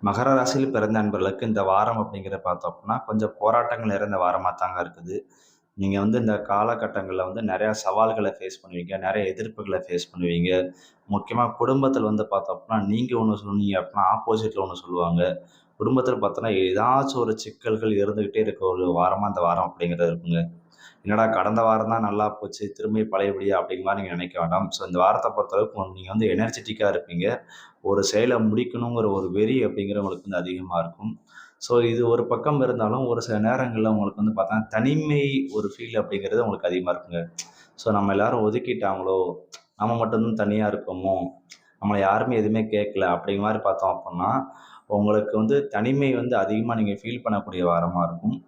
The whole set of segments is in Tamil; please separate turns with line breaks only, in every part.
மகர ராசியில் பிறந்த நண்பர்களுக்கு இந்த வாரம் அப்படிங்கிறத பார்த்தோம் அப்படின்னா கொஞ்சம் போராட்டங்கள் நிறைந்த வாரமாக தாங்க இருக்குது. நீங்கள் வந்து இந்த காலகட்டங்களில் வந்து நிறையா சவால்களை ஃபேஸ் பண்ணுவீங்க, நிறைய எதிர்ப்புகளை ஃபேஸ் பண்ணுவீங்க. முக்கியமாக குடும்பத்தில் வந்து பார்த்தோம் அப்படின்னா நீங்கள் ஒன்று சொன்னீங்க அப்படின்னா ஆப்போசிட்டில் ஒன்று சொல்லுவாங்க. குடும்பத்தில் பார்த்தோன்னா ஏதாச்சும் ஒரு சிக்கல்கள் இருந்துக்கிட்டே இருக்க ஒரு வாரமாக இந்த வாரம் அப்படிங்கிறது இருக்குங்க. என்னடா கடந்த வாரம் தான் நல்லா போச்சு திரும்பி பழையபடியா அப்படிங்கிற மாதிரி நீங்கள் நினைக்க வேண்டாம். ஸோ இந்த வாரத்தை பொறுத்தளவுக்கு நீங்கள் வந்து எனர்ஜெட்டிக்காக இருப்பீங்க. ஒரு செயலை முடிக்கணுங்கிற ஒரு வெறி அப்படிங்கிற உங்களுக்கு வந்து அதிகமாக இருக்கும். ஸோ இது ஒரு பக்கம் இருந்தாலும் ஒரு சில நேரங்களில் உங்களுக்கு வந்து பார்த்தா தனிமை ஒரு ஃபீல் அப்படிங்கிறது உங்களுக்கு அதிகமாக இருக்குங்க. ஸோ நம்ம எல்லாரும் ஒதுக்கிட்டாங்களோ, நம்ம மட்டும்தான் தனியாக இருக்கோமோ, நம்மளை யாருமே எதுவுமே கேட்கல அப்படிங்கிற மாதிரி பார்த்தோம் அப்படின்னா உங்களுக்கு வந்து தனிமை வந்து அதிகமாக நீங்கள் ஃபீல் பண்ணக்கூடிய வாரமாக இருக்கும்.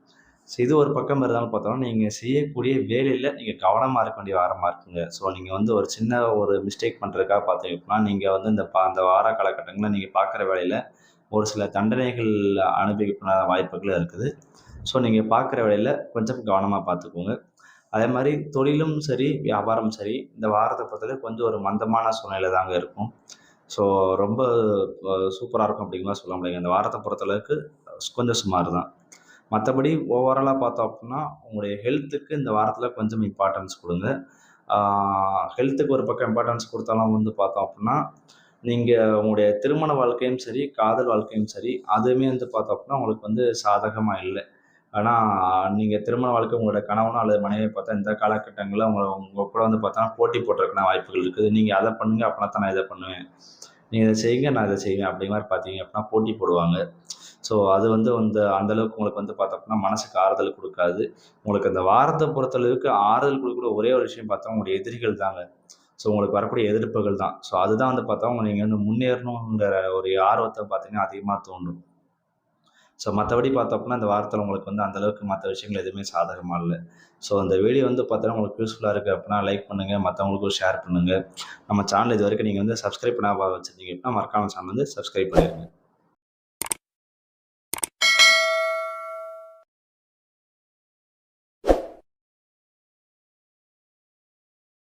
ஸோ இது ஒரு பக்கம் இருந்தாலும் பார்த்தோம்னா, நீங்க செய்யக்கூடிய வேலையில நீங்க கவனமா இருக்க வேண்டிய வாரமா இருக்குங்க. ஸோ நீங்க வந்து ஒரு சின்ன ஒரு மிஸ்டேக் பண்றதுக்காக பார்த்தீங்க அப்படின்னா, நீங்க வந்து அந்த வார காலகட்டங்கள்ல நீங்க பார்க்குற வேலையில ஒரு சில தண்டனைகள் அனுபவிக்க வாய்ப்புகள் இருக்குது. ஸோ நீங்க பார்க்குற வேலையில கொஞ்சம் கவனமா பார்த்துக்கோங்க. அதேமாரி தொழிலும் சரி, வியாபாரம் சரி, இந்த வாரத்த பொறுத்தவரை கொஞ்சம் ஒரு மந்தமான சூழ்நிலை தாங்க இருக்கும். ஸோ ரொம்ப சூப்பரா இருக்கும் அப்படிங்கிற மாரி சொல்ல முடியாதுங்க. இந்த வாரத்த பொறுத்தளவுக்கு கொஞ்சம் சுமார் தான். மற்றபடி ஓவராலாக பார்த்தோம் அப்படின்னா உங்களுடைய ஹெல்த்துக்கு இந்த வாரத்தில் கொஞ்சம் இம்பார்ட்டன்ஸ் கொடுங்க. ஹெல்த்துக்கு ஒரு பக்கம் இம்பார்ட்டன்ஸ் கொடுத்தாலும் வந்து பார்த்தோம் அப்படின்னா நீங்கள் உங்களுடைய திருமண வாழ்க்கையும் சரி காதல் வாழ்க்கையும் சரி அதுவுமே வந்து பார்த்தோம் அப்படின்னா உங்களுக்கு வந்து சாதகமாக இல்லை. ஆனால் நீங்கள் திருமண வாழ்க்கை உங்களோட கணவனோ அல்லது மனைவியை பார்த்தா இந்த காலகட்டங்களில் உங்கள் கூட வந்து பார்த்தா போட்டி போடுறதுக்கான வாய்ப்புகள் இருக்குது. நீங்கள் அதை பண்ணுங்க அப்படின்னா தான் நான் இதை பண்ணுவேன், நீங்கள் இதை செய்யுங்க நான் இதை செய்வேன் அப்படிங்கிற மாதிரி பார்த்தீங்க அப்படின்னா போட்டி போடுவாங்க. ஸோ அது வந்து அந்த அளவுக்கு உங்களுக்கு வந்து பார்த்தோம்னா மனசுக்கு ஆறுதல் கொடுக்காது. உங்களுக்கு அந்த வாரத்தை பொறுத்தளவுக்கு ஆறுதல் கொடுக்குற ஒரே ஒரு விஷயம் பார்த்தா உங்களுடைய எதிரிகள் தாங்க. ஸோ உங்களுக்கு வரக்கூடிய எதிர்ப்புகள் தான். ஸோ அதுதான் வந்து பார்த்தா நீங்கள் வந்து முன்னேறணுங்கிற ஒரு ஆர்வத்தை பார்த்தீங்கன்னா அதிகமாக தூண்டும். ஸோ மற்றபடி பார்த்தோம்னா இந்த வாரத்தில் உங்களுக்கு வந்து அந்த அளவுக்கு மற்ற விஷயங்கள் எதுவுமே சாதகமாக இல்லை. ஸோ அந்த வீடியோ வந்து பார்த்தோன்னா உங்களுக்கு யூஸ்ஃபுல்லாக இருக்குது அப்படின்னா லைக் பண்ணுங்கள், மற்றவங்களுக்கும் ஷேர் பண்ணுங்கள். நம்ம சேனல் இது வரைக்கும் நீங்கள் வந்து சப்ஸ்கிரைப் பண்ணாம வச்சுருந்தீங்க அப்படின்னா மறக்காம சேனல் வந்து சப்ஸ்கிரைப் பண்ணிடுங்க.